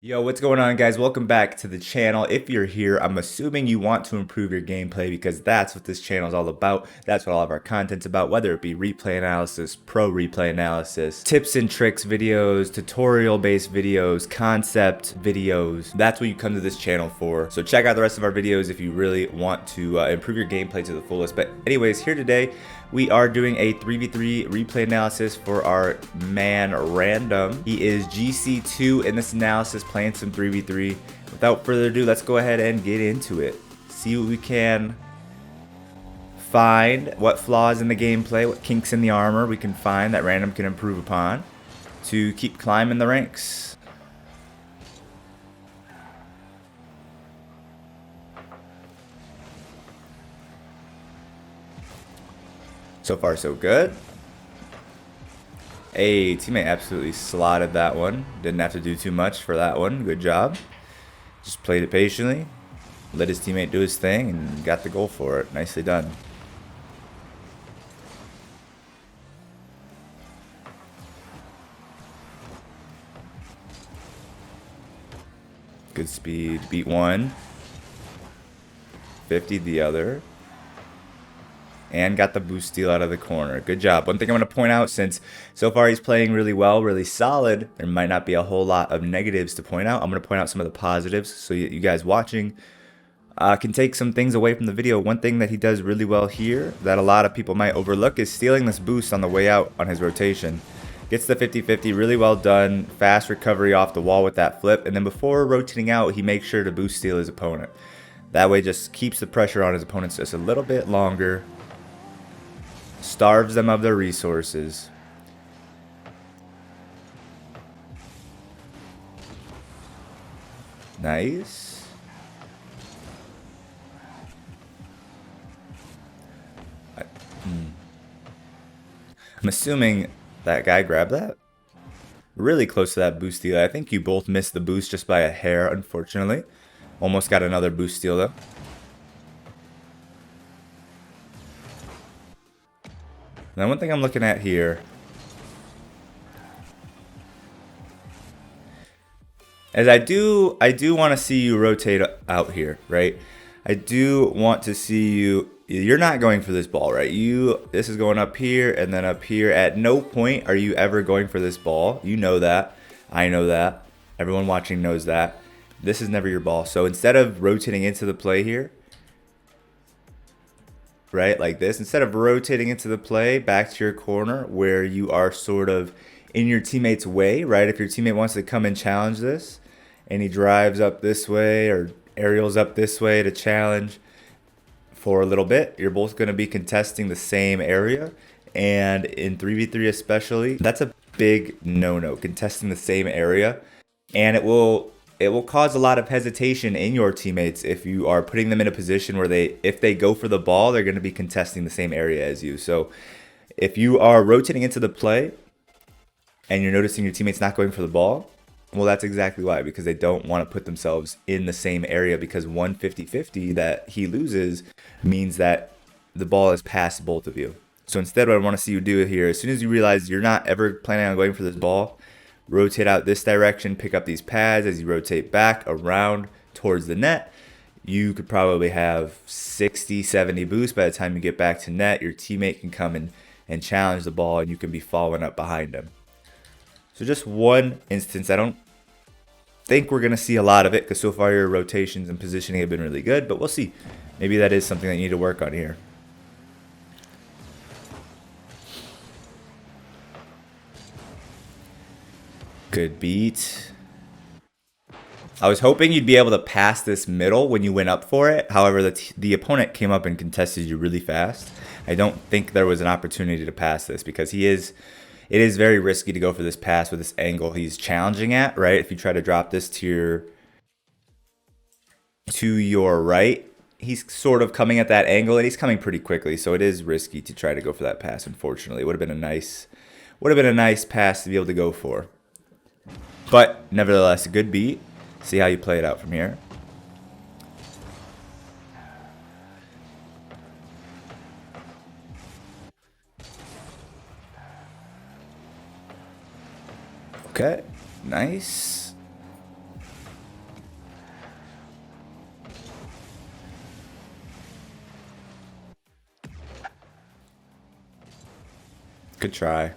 Yo, what's going on, guys? Welcome back to the channel. If you're here, I'm assuming you want to improve your gameplay because that's what this channel is all about. That's what all of our content's about, whether it be replay analysis, pro replay analysis, tips and tricks videos, tutorial-based videos, concept videos. That's what you come to this channel for. So check out the rest of our videos if you really want to improve your gameplay to the fullest. But anyways, here today, we are doing a 3v3 replay analysis for our man Random. He is GC2 in this analysis, playing some 3v3. Without further ado, let's go ahead and get into it. See what we can find, what flaws in the gameplay, what kinks in the armor we can find that Random can improve upon to keep climbing the ranks. So far, so good. Hey, teammate absolutely slotted that one. Didn't have to do too much for that one. Good job. Just played it patiently. Let his teammate do his thing and got the goal for it. Nicely done. Good speed. Beat one. 50 the other. And got the boost steal out of the corner. Good job. One thing I'm going to point out, since so far he's playing really well, really solid, there might not be a whole lot of negatives to point out. I'm going to point out some of the positives so you guys watching can take some things away from the video. One thing that he does really well here that a lot of people might overlook is stealing this boost on the way out on his rotation. Gets the 50-50, really well done. Fast recovery off the wall with that flip. And then before rotating out, he makes sure to boost steal his opponent. That way just keeps the pressure on his opponents just a little bit longer. Starves them of their resources. Nice. I'm assuming that guy grabbed that. Really close to that boost steal. I think you both missed the boost just by a hair, unfortunately. Almost got another boost steal though. Now, one thing I'm looking at here is I do want to see you rotate out here, right? I do want to see you. You're not going for this ball, right? This is going up here and then up here. At no point are you ever going for this ball. You know that. I know that. Everyone watching knows that. This is never your ball. So instead of rotating into the play here, right, like this, instead of rotating into the play back to your corner where you are sort of in your teammate's way, right? If your teammate wants to come and challenge this and he drives up this way or aerials up this way to challenge for a little bit, you're both going to be contesting the same area. And in 3v3 especially, that's a big no-no, contesting the same area. And it will cause a lot of hesitation in your teammates if you are putting them in a position where if they go for the ball, they're going to be contesting the same area as you. So if you are rotating into the play and you're noticing your teammates not going for the ball, well, that's exactly why, because they don't want to put themselves in the same area, because 150-50 that he loses means that the ball is past both of you. So instead, what I want to see you do here, as soon as you realize you're not ever planning on going for this ball, rotate out this direction, pick up these pads. As you rotate back around towards the net, you could probably have 60, 70 boost. By the time you get back to net, your teammate can come and challenge the ball, and you can be following up behind him. So just one instance. I don't think we're going to see a lot of it because so far your rotations and positioning have been really good, but we'll see. Maybe that is something that you need to work on here. Good beat. I was hoping you'd be able to pass this middle when you went up for it. However, the opponent came up and contested you really fast. I don't think there was an opportunity to pass this because it is very risky to go for this pass with this angle he's challenging at, right? If you try to drop this to your right, he's sort of coming at that angle and he's coming pretty quickly. So it is risky to try to go for that pass, unfortunately. It would have been a nice pass to be able to go for. But nevertheless, a good beat. See how you play it out from here. Okay, nice. Good try.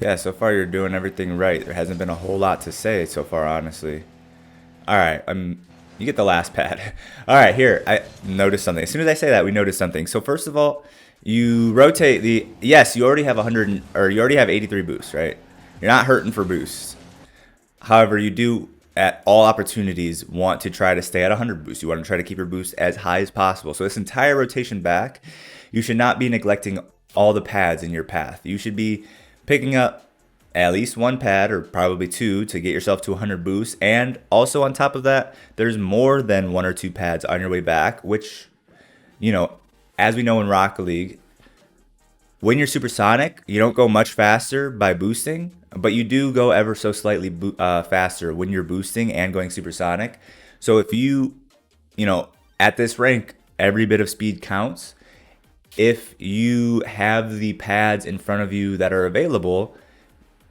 Yeah, so far you're doing everything right. There hasn't been a whole lot to say so far, honestly. All right, you get the last pad. All right, here, I noticed something. As soon as I say that, we noticed something. So first of all, you rotate yes, you already have 100, or you already have 83 boosts, right? You're not hurting for boosts. However, you do at all opportunities want to try to stay at 100 boosts. You want to try to keep your boost as high as possible. So this entire rotation back, you should not be neglecting all the pads in your path. You should be picking up at least one pad, or probably two, to get yourself to 100 boosts. And also on top of that, there's more than one or two pads on your way back, which, you know, as we know in Rocket League, when you're supersonic, you don't go much faster by boosting, but you do go ever so slightly faster when you're boosting and going supersonic. So if you know, at this rank, every bit of speed counts. If you have the pads in front of you that are available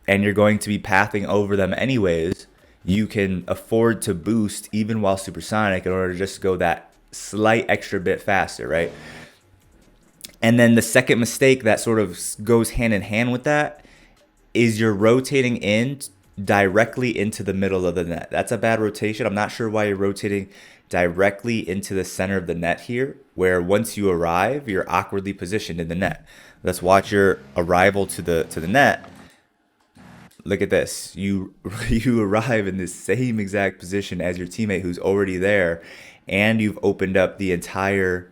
and you're going to be pathing over them anyways, you can afford to boost even while supersonic in order to just go that slight extra bit faster, right? And then the second mistake that sort of goes hand in hand with that is you're rotating in directly into the middle of the net. That's a bad rotation. I'm not sure why you're rotating directly into the center of the net here, where once you arrive, you're awkwardly positioned in the net. Let's watch your arrival to the net. Look at this. You arrive in the same exact position as your teammate who's already there, and you've opened up the entire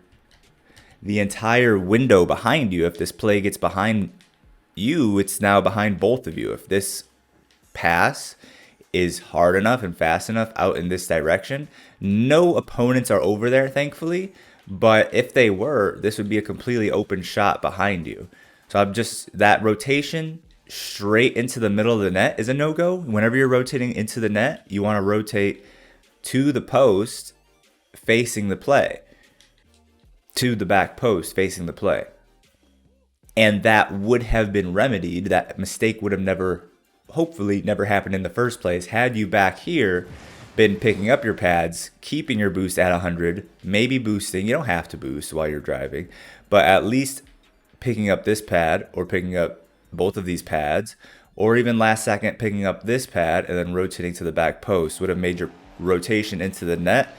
window behind you. If this play gets behind you, it's now behind both of you. If this pass is hard enough and fast enough out in this direction, no opponents are over there, thankfully. But if they were, this would be a completely open shot behind you. So that rotation straight into the middle of the net is a no-go. Whenever you're rotating into the net, you want to rotate to the post facing the play, to the back post facing the play. And that would have been remedied. That mistake would have hopefully never happened in the first place had you back here been picking up your pads, keeping your boost at 100, maybe boosting. You don't have to boost while you're driving, but at least picking up this pad, or picking up both of these pads, or even last second picking up this pad and then rotating to the back post would have made your rotation into the net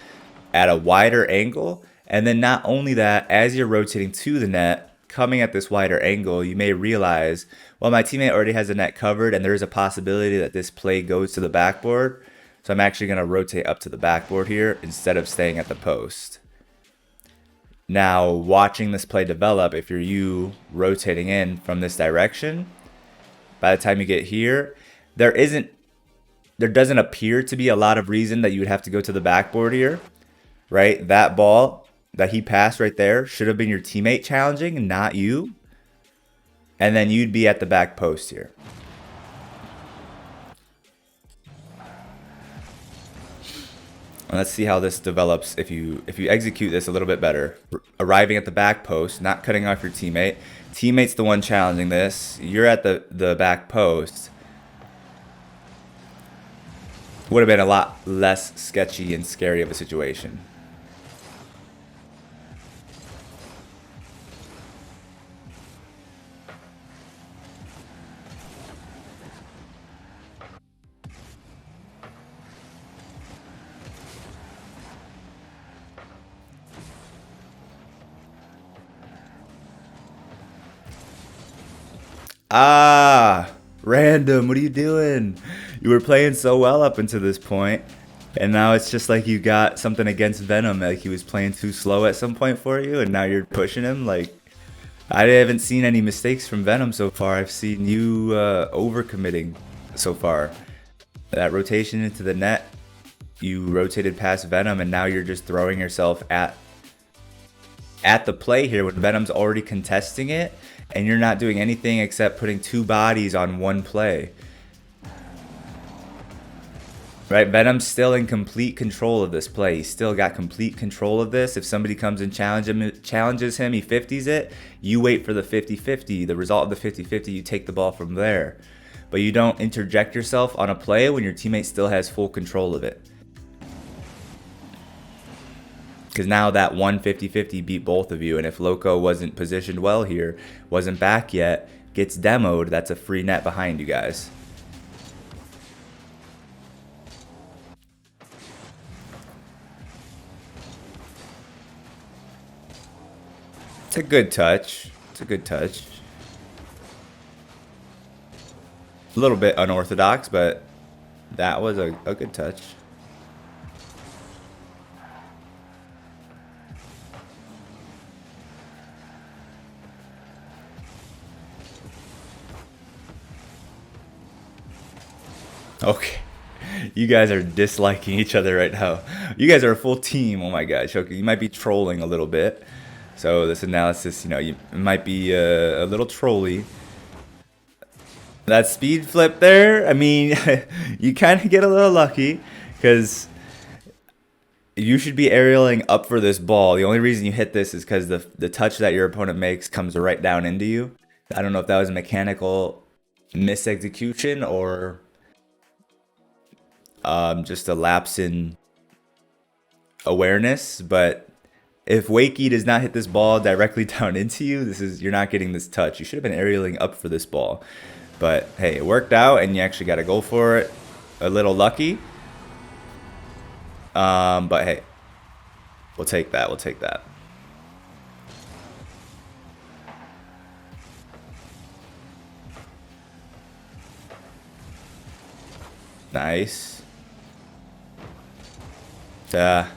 at a wider angle. And then not only that, as you're rotating to the net, coming at this wider angle, you may realize, well, my teammate already has the net covered and there is a possibility that this play goes to the backboard. So I'm actually going to rotate up to the backboard here instead of staying at the post. Now, watching this play develop, if you're you rotating in from this direction, by the time you get here, there doesn't appear to be a lot of reason that you would have to go to the backboard here, right? That ball that he passed right there should have been your teammate challenging, not you. And then you'd be at the back post here. Let's see how this develops if you execute this a little bit better. Arriving at the back post, not cutting off your teammate. Teammate's the one challenging this. You're at the back post. Would have been a lot less sketchy and scary of a situation. Ah, random, what are you doing? You were playing so well up until this point, and now it's just like you got something against Venom, like he was playing too slow at some point for you, and now you're pushing him. Like, I haven't seen any mistakes from Venom so far. I've seen you overcommitting so far. That rotation into the net, you rotated past Venom, and now you're just throwing yourself at the play here when Venom's already contesting it, and you're not doing anything except putting two bodies on one play. Right, Venom's still in complete control of this play. He's still got complete control of this. If somebody comes and challenges him, he 50s it. You wait for the 50-50. The result of the 50-50, you take the ball from there. But you don't interject yourself on a play when your teammate still has full control of it. Because now that 150-50 beat both of you, and if Loco wasn't positioned well here, wasn't back yet, gets demoed, that's a free net behind you guys. It's a good touch. It's a good touch. A little bit unorthodox, but that was a good touch. Okay. You guys are disliking each other right now. You guys are a full team. Oh my gosh. Okay, you might be trolling a little bit. So this analysis, you know, it might be a little trolly. That speed flip there, I mean, you kind of get a little lucky because you should be aerialing up for this ball. The only reason you hit this is because the touch that your opponent makes comes right down into you. I don't know if that was a mechanical misexecution or just a lapse in awareness, but if Wakey does not hit this ball directly down into you, you're not getting this touch. You should have been aerialing up for this ball. But hey, it worked out, and you actually got to go for it. A little lucky. But hey, we'll take that. We'll take that. Nice. A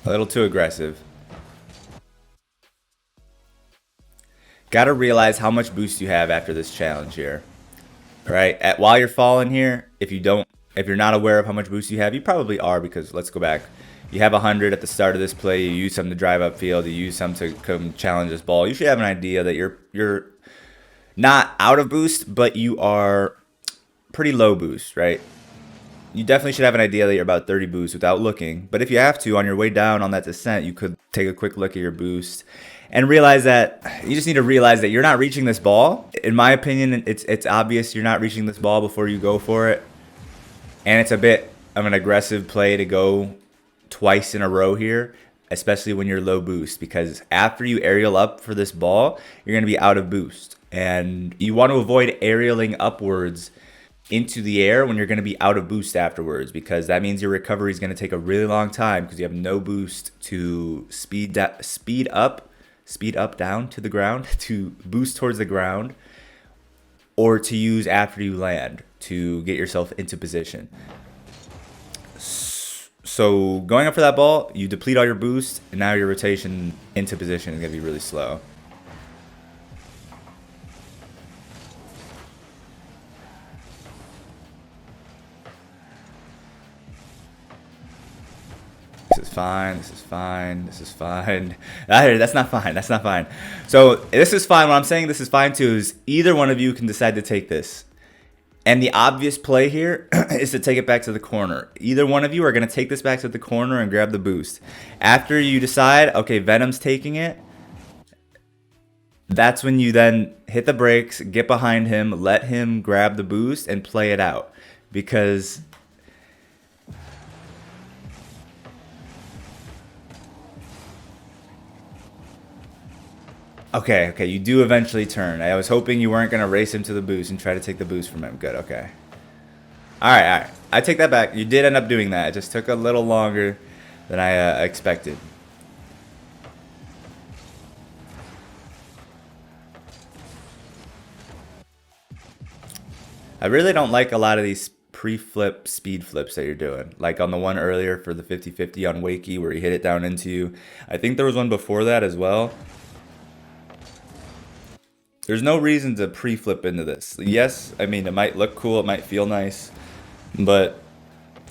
little too aggressive. Gotta realize how much boost you have after this challenge here. Right? While you're falling here, if you're not aware of how much boost you have, you probably are, because let's go back. You have 100 at the start of this play, you use some to drive upfield, you use some to come challenge this ball. You should have an idea that you're not out of boost, but you are pretty low boost, right? You definitely should have an idea that you're about 30 boost without looking. But if you have to, on your way down on that descent, you could take a quick look at your boost and realize that you just need to realize that you're not reaching this ball. In my opinion, it's obvious you're not reaching this ball before you go for it. And it's a bit of an aggressive play to go twice in a row here, especially when you're low boost, because after you aerial up for this ball, you're going to be out of boost. And you want to avoid aerialing upwards into the air when you're going to be out of boost afterwards, because that means your recovery is going to take a really long time because you have no boost to speed up down to the ground, to boost towards the ground, or to use after you land to get yourself into position. So going up for that ball, you deplete all your boost, and now your rotation into position is going to be really slow. This is fine, this is fine, this is fine. That's not fine, that's not fine. So this is fine. What I'm saying this is fine too is either one of you can decide to take this. And the obvious play here is to take it back to the corner. Either one of you are going to take this back to the corner and grab the boost. After you decide, okay, Venom's taking it, that's when you then hit the brakes, get behind him, let him grab the boost, and play it out. Because okay, you do eventually turn. I was hoping you weren't going to race him to the boost and try to take the boost from him. Good, okay. All right. I take that back. You did end up doing that. It just took a little longer than I expected. I really don't like a lot of these pre-flip speed flips that you're doing. Like on the one earlier for the 50-50 on Wakey where he hit it down into you. I think there was one before that as well. There's no reason to pre-flip into this. Yes, I mean, it might look cool, it might feel nice, but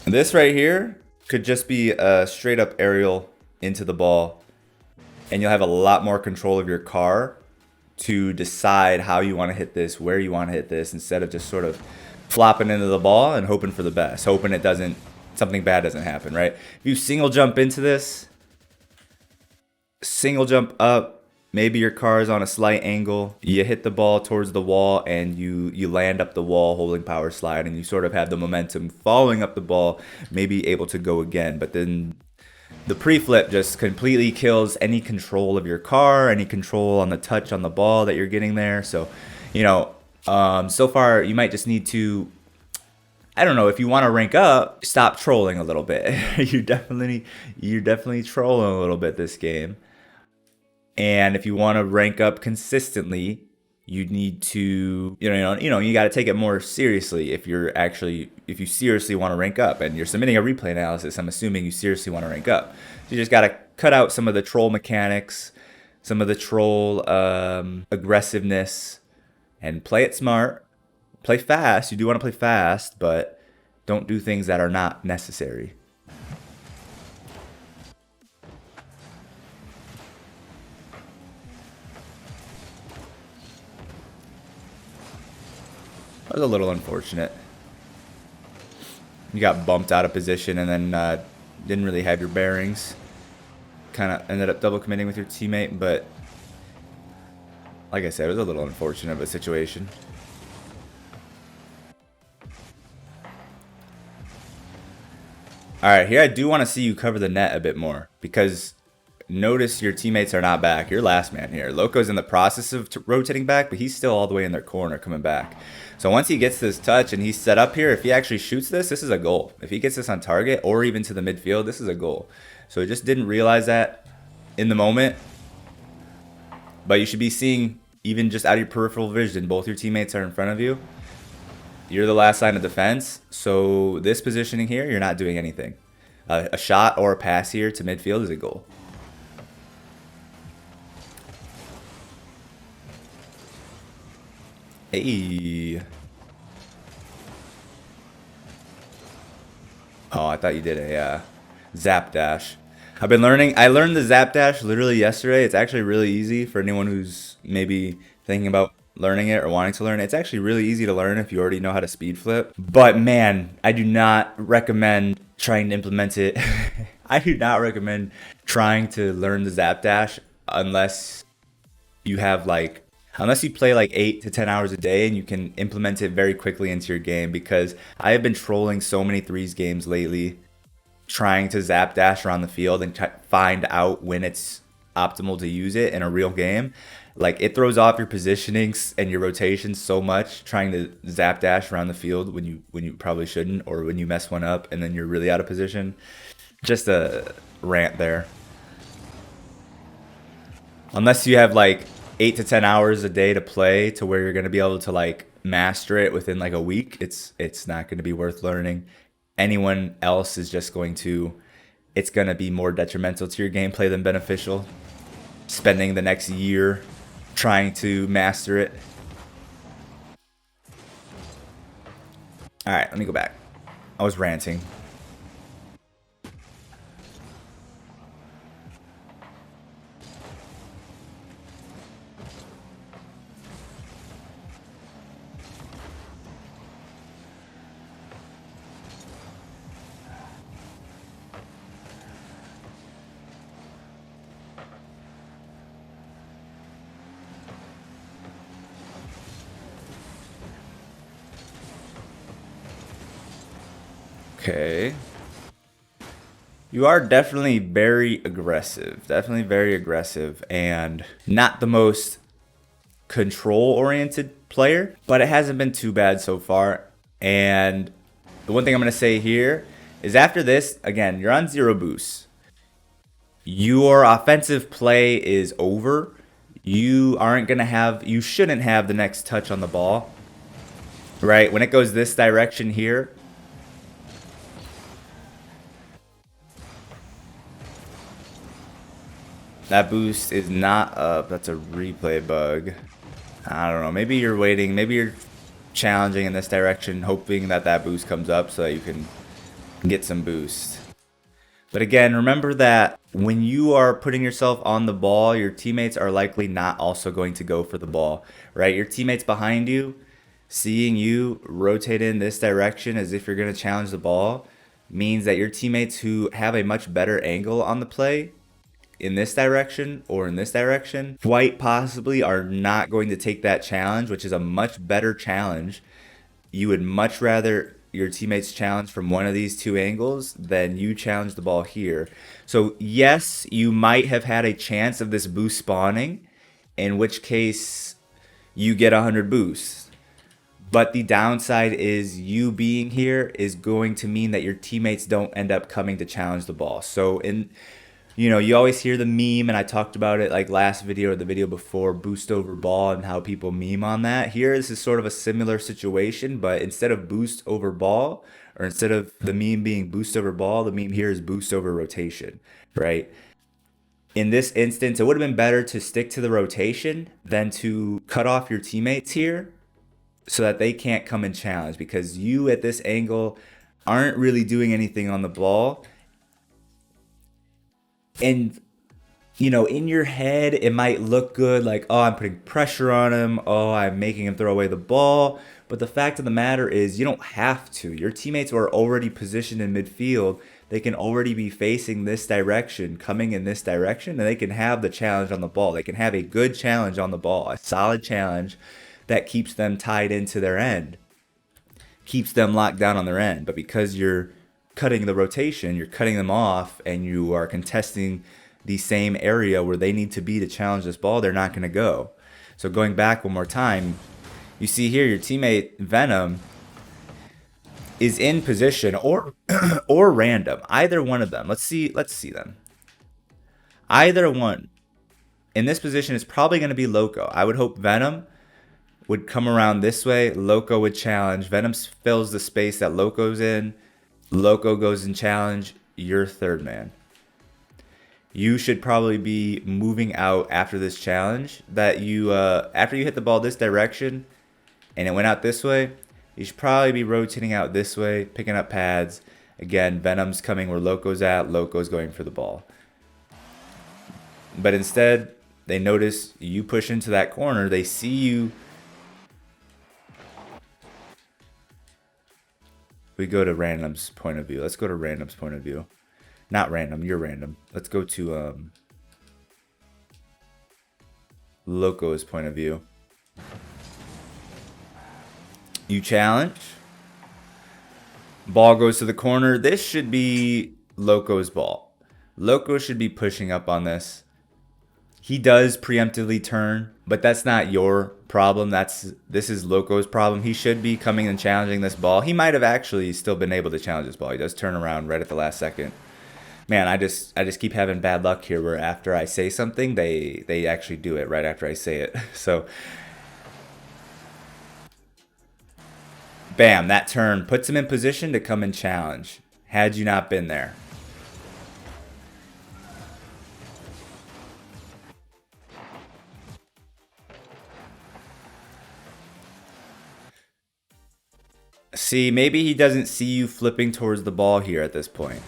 this right here could just be a straight up aerial into the ball, and you'll have a lot more control of your car to decide how you want to hit this, where you want to hit this, instead of just sort of flopping into the ball and hoping for the best, hoping something bad doesn't happen, right? If you single jump into this, single jump up, maybe your car is on a slight angle, you hit the ball towards the wall and you land up the wall holding power slide, and you sort of have the momentum following up the ball, maybe able to go again. But then the pre-flip just completely kills any control of your car, any control on the touch on the ball that you're getting there. So, so far you might just need to, I don't know, if you want to rank up, stop trolling a little bit. you're definitely trolling a little bit this game. And if you want to rank up consistently, you need to, you got to take it more seriously. If you seriously want to rank up and you're submitting a replay analysis, I'm assuming you seriously want to rank up. So you just got to cut out some of the troll mechanics, some of the troll aggressiveness, and play it smart. Play fast. You do want to play fast, but don't do things that are not necessary. That was a little unfortunate. You got bumped out of position and then didn't really have your bearings. Kind of ended up double committing with your teammate, but like I said, it was a little unfortunate of a situation. All right, here I do want to see you cover the net a bit more, because notice your teammates are not back. You're last man here. Loco's in the process of rotating back, but he's still all the way in their corner coming back. So once he gets this touch and he's set up here, if he actually shoots this, this is a goal. If he gets this on target or even to the midfield, this is a goal. So he just didn't realize that in the moment. But you should be seeing, even just out of your peripheral vision, both your teammates are in front of you. You're the last line of defense. So this positioning here, you're not doing anything. A shot or a pass here to midfield is a goal. Hey. Oh, I thought you did a zap dash. I learned the zap dash literally yesterday. It's actually really easy for anyone who's maybe thinking about learning it or wanting to learn it. It's actually really easy to learn if you already know how to speed flip. But man, I do not recommend trying to implement it. I do not recommend trying to learn the zap dash unless you play like 8 to 10 hours a day and you can implement it very quickly into your game, because I have been trolling so many threes games lately, trying to zap dash around the field and find out when it's optimal to use it in a real game. Like, it throws off your positionings and your rotations so much trying to zap dash around the field when you probably shouldn't, or when you mess one up and then you're really out of position. Just a rant there. Unless you have like 8 to 10 hours a day to play to where you're going to be able to like master it within like a week, it's not going to be worth learning. Anyone else is just it's going to be more detrimental to your gameplay than beneficial. Spending the next year trying to master it. All right, let me go back. I was ranting. Okay. You are definitely very aggressive. Definitely very aggressive and not the most control-oriented player, but it hasn't been too bad so far. And the one thing I'm going to say here is, after this, again, you're on 0 boosts. Your offensive play is over. You shouldn't have the next touch on the ball, right? When it goes this direction here, that boost is not up. That's a replay bug. I don't know. Maybe you're waiting. Maybe you're challenging in this direction, hoping that boost comes up so that you can get some boost. But again, remember that when you are putting yourself on the ball, your teammates are likely not also going to go for the ball, right? Your teammates behind you, Seeing you rotate in this direction as if you're going to challenge the ball means that your teammates who have a much better angle on the play in this direction or in this direction quite possibly are not going to take that challenge, which is a much better challenge. You would much rather your teammates challenge from one of these two angles than you challenge the ball here. So yes, you might have had a chance of this boost spawning, in which case you get 100 boosts. But the downside is you being here is going to mean that your teammates don't end up coming to challenge the ball. So you always hear the meme, and I talked about it like last video or the video before, boost over ball, and how people meme on that. Here, this is sort of a similar situation, but instead of boost over ball, or instead of the meme being boost over ball, the meme here is boost over rotation, right? In this instance, it would have been better to stick to the rotation than to cut off your teammates here so that they can't come and challenge, because you at this angle aren't really doing anything on the ball. And in your head, it might look good, like, oh, I'm putting pressure on him, oh, I'm making him throw away the ball. But the fact of the matter is, you don't have to. Your teammates are already positioned in midfield. They can already be facing this direction, coming in this direction, and they can have the challenge on the ball. They can have a good challenge on the ball, a solid challenge that keeps them tied into their end, keeps them locked down on their end. But because you're cutting the rotation, you're cutting them off, and you are contesting the same area where they need to be to challenge this ball, they're not going to go. So going back one more time, you see here your teammate Venom is in position or or random, either one of them. Let's see them. Either one in this position is probably going to be Loco. I would hope Venom would come around this way, Loco would challenge. Venom fills the space that Loco's in. Loco goes and challenge your third man. You should probably be moving out after this challenge. That you after you hit the ball this direction and it went out this way, you should probably be rotating out this way, picking up pads. Again, Venom's coming where Loco's at. Loco's going for the ball. But instead, they notice you push into that corner. They see you. We go to random's point of view. Let's go to random's point of view. Not random, you're random. Let's go to Loco's point of view. You challenge. Ball goes to the corner. This should be Loco's ball. Loco should be pushing up on this. He does preemptively turn, but that's not your problem. This is Loco's problem. He should be coming and challenging this ball. He might have actually still been able to challenge this ball. He does turn around right at the last second. Man, I just keep having bad luck here where after I say something, they actually do it right after I say it. So bam, that turn puts him in position to come and challenge. Had you not been there. See, maybe he doesn't see you flipping towards the ball here at this point.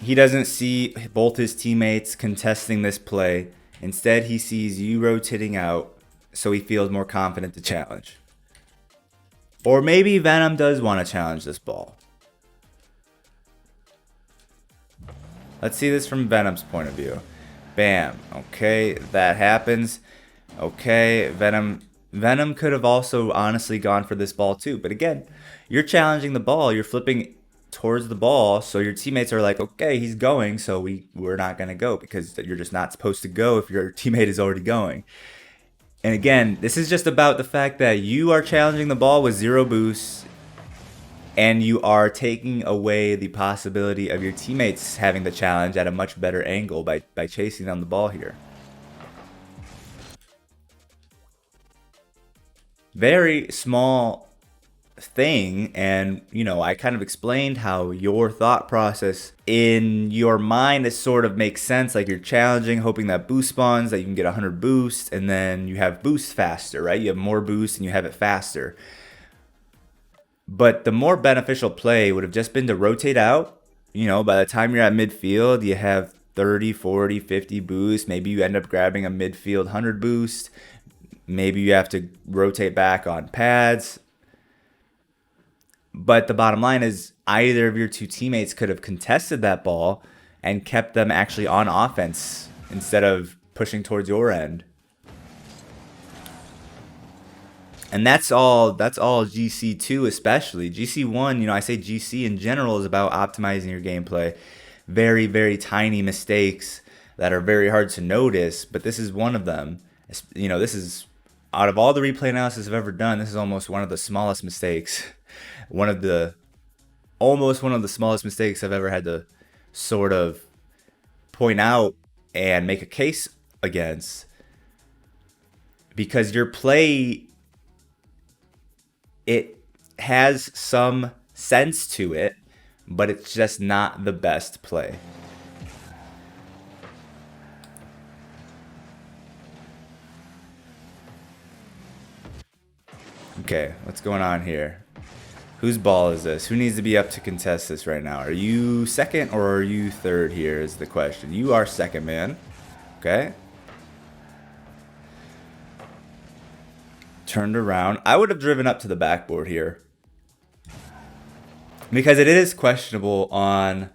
He doesn't see both his teammates contesting this play. Instead, he sees you rotating out, so he feels more confident to challenge. Or maybe Venom does want to challenge this ball. Let's see this from Venom's point of view. Bam. Okay, that happens. Okay, Venom could have also honestly gone for this ball too. But again, you're challenging the ball. You're flipping towards the ball. So your teammates are like, okay, he's going. So we're not going to go because you're just not supposed to go if your teammate is already going. And again, this is just about the fact that you are challenging the ball with 0 boosts. And you are taking away the possibility of your teammates having the challenge at a much better angle by chasing down the ball here. Very small thing, and I kind of explained how your thought process in your mind is sort of makes sense. Like you're challenging, hoping that boost spawns, that you can get 100 boosts, and then you have boosts faster, right? You have more boosts and you have it faster. But the more beneficial play would have just been to rotate out. By the time you're at midfield, you have 30, 40, 50 boosts. Maybe you end up grabbing a midfield 100 boost. Maybe you have to rotate back on pads. But the bottom line is either of your two teammates could have contested that ball and kept them actually on offense instead of pushing towards your end. And that's all GC2 especially. GC1, I say GC in general is about optimizing your gameplay. Very, very tiny mistakes that are very hard to notice, but this is one of them. This is, out of all the replay analysis I've ever done, this is almost one of the smallest mistakes. Almost one of the smallest mistakes I've ever had to sort of point out and make a case against. Because your play, it has some sense to it, but it's just not the best play. Okay, what's going on here? Whose ball is this? Who needs to be up to contest this right now? Are you second or are you third here is the question. You are second, man. Okay. Turned around. I would have driven up to the backboard here, because it is questionable on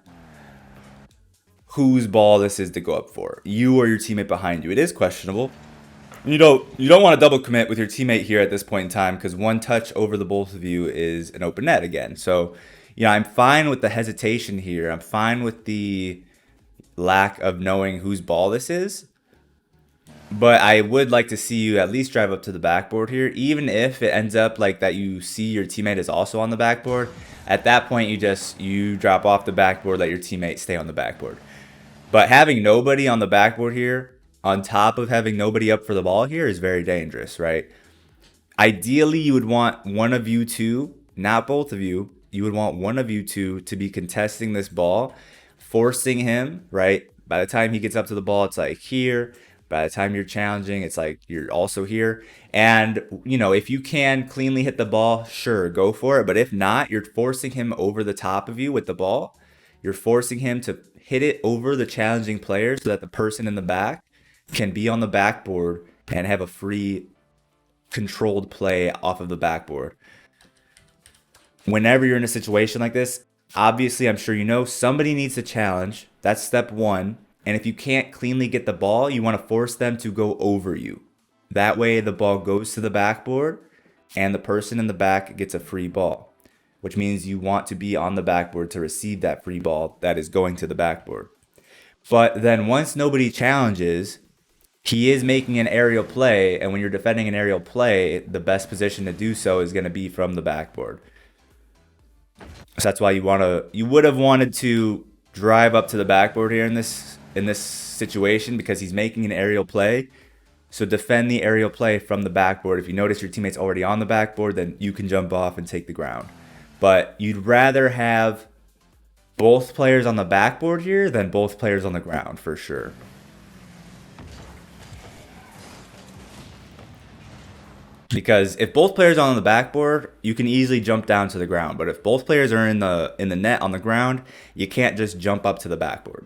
whose ball this is to go up for. You or your teammate behind you. It is questionable. You don't want to double commit with your teammate here at this point in time, because one touch over the both of you is an open net again. So, I'm fine with the hesitation here. I'm fine with the lack of knowing whose ball this is. But I would like to see you at least drive up to the backboard here, even if it ends up like that you see your teammate is also on the backboard. At that point, you drop off the backboard, let your teammate stay on the backboard. But having nobody on the backboard here, on top of having nobody up for the ball here, is very dangerous, right? Ideally, you would want one of you two, not both of you. You would want one of you two to be contesting this ball, forcing him, right? By the time he gets up to the ball, it's like here. By the time you're challenging, it's like you're also here. And, if you can cleanly hit the ball, sure, go for it. But if not, you're forcing him over the top of you with the ball. You're forcing him to hit it over the challenging player so that the person in the back can be on the backboard and have a free, controlled play off of the backboard. Whenever you're in a situation like this, obviously, I'm sure somebody needs to challenge. That's step one. And if you can't cleanly get the ball, you want to force them to go over you. That way the ball goes to the backboard and the person in the back gets a free ball, which means you want to be on the backboard to receive that free ball that is going to the backboard. But then once nobody challenges, he is making an aerial play, and when you're defending an aerial play, the best position to do so is going to be from the backboard. So that's why you would have wanted to drive up to the backboard here in this situation, because he's making an aerial play. So defend the aerial play from the backboard. If you notice your teammate's already on the backboard, then you can jump off and take the ground. But you'd rather have both players on the backboard here than both players on the ground, for sure. Because if both players are on the backboard, you can easily jump down to the ground. But if both players are in the net on the ground, you can't just jump up to the backboard.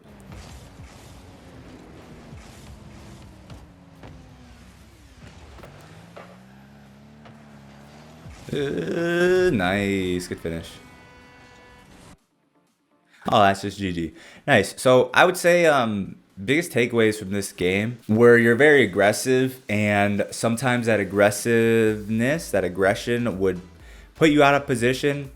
Nice, good finish. Oh, that's just GG. Nice. So I would say biggest takeaways from this game where you're very aggressive, and sometimes that aggressiveness, that aggression would put you out of position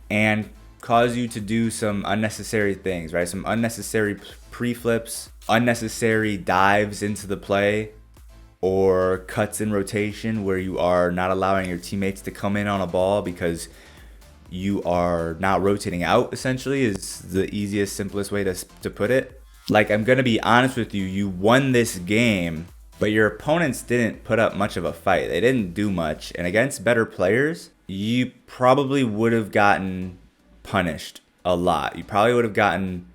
and cause you to do some unnecessary things, right? Some unnecessary pre-flips, unnecessary dives into the play, or cuts in rotation where you are not allowing your teammates to come in on a ball because you are not rotating out, essentially, is the easiest, simplest way to put it. Like, I'm going to be honest with you, you won this game, but your opponents didn't put up much of a fight. They didn't do much. And against better players, you probably would have gotten punished a lot. You probably would have gotten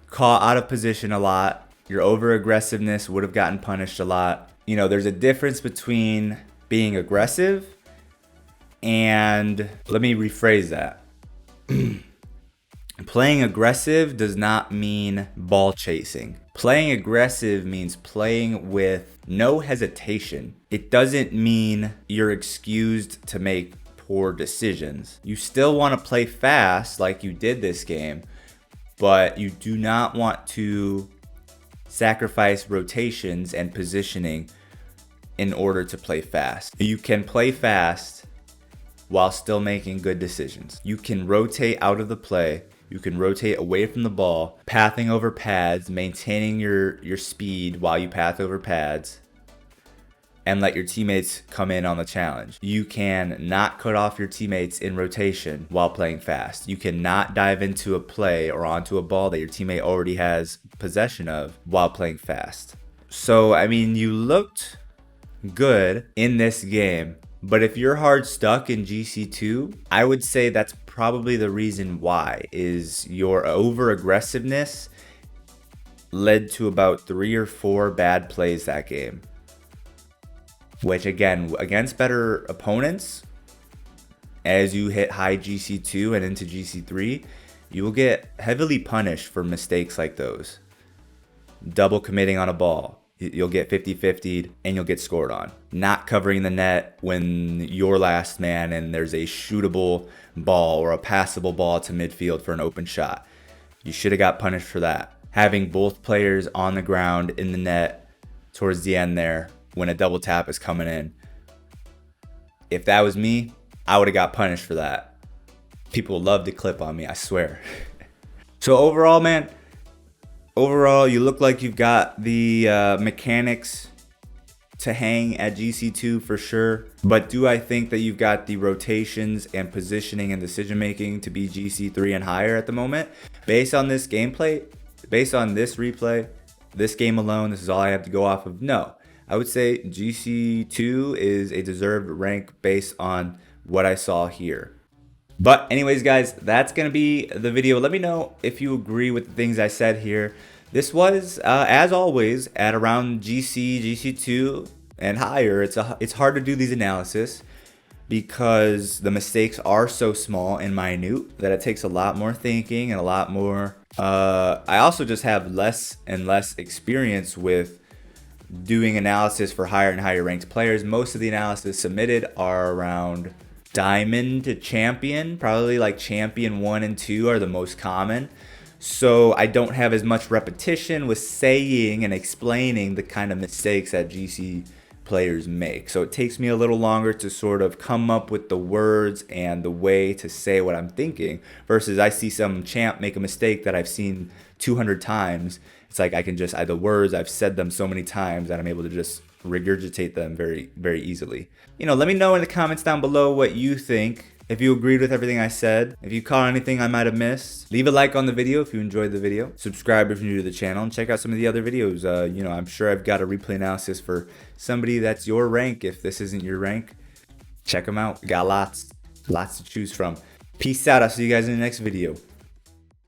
caught out of position a lot. Your over-aggressiveness would have gotten punished a lot. There's a difference between being aggressive and, let me rephrase that. Playing aggressive does not mean ball chasing. Playing aggressive means playing with no hesitation. It doesn't mean you're excused to make poor decisions. You still want to play fast like you did this game, but you do not want to sacrifice rotations and positioning in order to play fast. You can play fast while still making good decisions. You can rotate out of the play. You can rotate away from the ball, pathing over pads, maintaining your speed while you path over pads, and let your teammates come in on the challenge. You can not cut off your teammates in rotation while playing fast. You cannot dive into a play or onto a ball that your teammate already has possession of while playing fast. So, I mean, you looked good in this game, but if you're hard stuck in GC2, I would say that's probably the reason why, is your over aggressiveness led to about 3 or 4 bad plays that game. Which again, against better opponents, as you hit high GC2 and into GC3, you will get heavily punished for mistakes like those. Double committing on a ball, you'll get 50-50'd and you'll get scored on. Not covering the net when you're last man and there's a shootable ball or a passable ball to midfield for an open shot. You should have got punished for that. Having both players on the ground in the net towards the end there when a double tap is coming in. If that was me, I would have got punished for that. People love to clip on me, I swear. So overall, man, you look like you've got the mechanics to hang at GC2 for sure. But do I think that you've got the rotations and positioning and decision making to be GC3 and higher at the moment? Based on this gameplay, based on this replay, this game alone, this is all I have to go off of? No. I would say GC2 is a deserved rank based on what I saw here. But anyways, guys, that's going to be the video. Let me know if you agree with the things I said here. This was, as always, at around GC2 and higher. It's hard to do these analysis because the mistakes are so small and minute that it takes a lot more thinking and a lot more. I also just have less and less experience with doing analysis for higher and higher ranked players. Most of the analysis submitted are around diamond to champion. Probably like champion 1 and 2 are the most common. So I don't have as much repetition with saying and explaining the kind of mistakes that GC players make. So it takes me a little longer to sort of come up with the words and the way to say what I'm thinking, versus I see some champ make a mistake that I've seen 200 times. It's like I can just, the words, I've said them so many times that I'm able to just regurgitate them very, very easily. You know, let me know in the comments down below what you think. If you agreed with everything I said, if you caught anything I might have missed, leave a like on the video if you enjoyed the video. Subscribe if you're new to the channel, and check out some of the other videos. You know, I'm sure I've got a replay analysis for somebody that's your rank. If this isn't your rank, check them out. We got lots to choose from. Peace out. I'll see you guys in the next video.